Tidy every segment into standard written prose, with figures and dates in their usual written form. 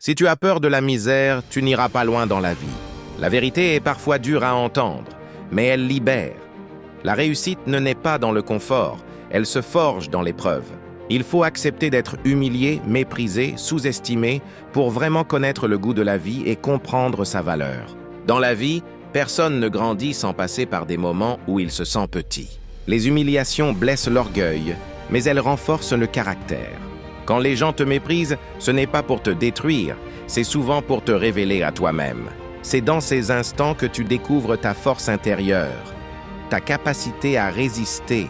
Si tu as peur de la misère, tu n'iras pas loin dans la vie. La vérité est parfois dure à entendre, mais elle libère. La réussite ne naît pas dans le confort, elle se forge dans l'épreuve. Il faut accepter d'être humilié, méprisé, sous-estimé pour vraiment connaître le goût de la vie et comprendre sa valeur. Dans la vie, personne ne grandit sans passer par des moments où il se sent petit. Les humiliations blessent l'orgueil, mais elles renforcent le caractère. Quand les gens te méprisent, ce n'est pas pour te détruire, c'est souvent pour te révéler à toi-même. C'est dans ces instants que tu découvres ta force intérieure, ta capacité à résister,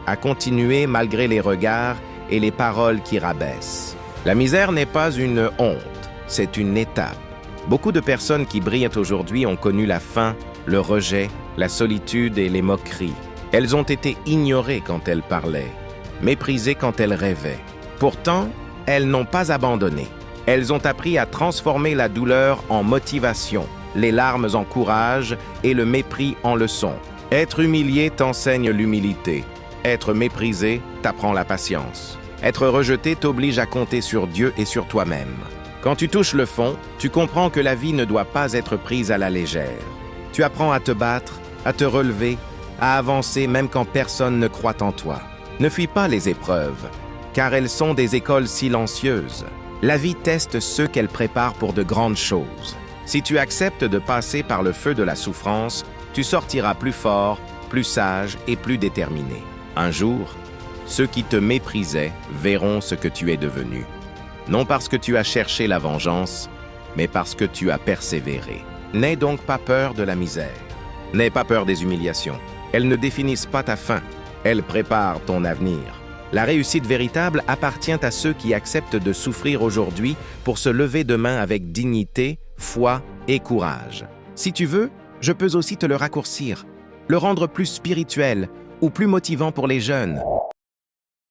à continuer malgré les regards et les paroles qui rabaissent. La misère n'est pas une honte, c'est une étape. Beaucoup de personnes qui brillent aujourd'hui ont connu la faim, le rejet, la solitude et les moqueries. Elles ont été ignorées quand elles parlaient, méprisées quand elles rêvaient. Pourtant, elles n'ont pas abandonné. Elles ont appris à transformer la douleur en motivation, les larmes en courage et le mépris en leçon. Être humilié t'enseigne l'humilité. Être méprisé t'apprend la patience. Être rejeté t'oblige à compter sur Dieu et sur toi-même. Quand tu touches le fond, tu comprends que la vie ne doit pas être prise à la légère. Tu apprends à te battre, à te relever, à avancer même quand personne ne croit en toi. Ne fuis pas les épreuves, car elles sont des écoles silencieuses. La vie teste ceux qu'elle prépare pour de grandes choses. Si tu acceptes de passer par le feu de la souffrance, tu sortiras plus fort, plus sage et plus déterminé. Un jour, ceux qui te méprisaient verront ce que tu es devenu. Non parce que tu as cherché la vengeance, mais parce que tu as persévéré. N'aie donc pas peur de la misère. N'aie pas peur des humiliations. Elles ne définissent pas ta fin, elles préparent ton avenir. La réussite véritable appartient à ceux qui acceptent de souffrir aujourd'hui pour se lever demain avec dignité, foi et courage. Si tu veux, je peux aussi te le raccourcir, le rendre plus spirituel ou plus motivant pour les jeunes.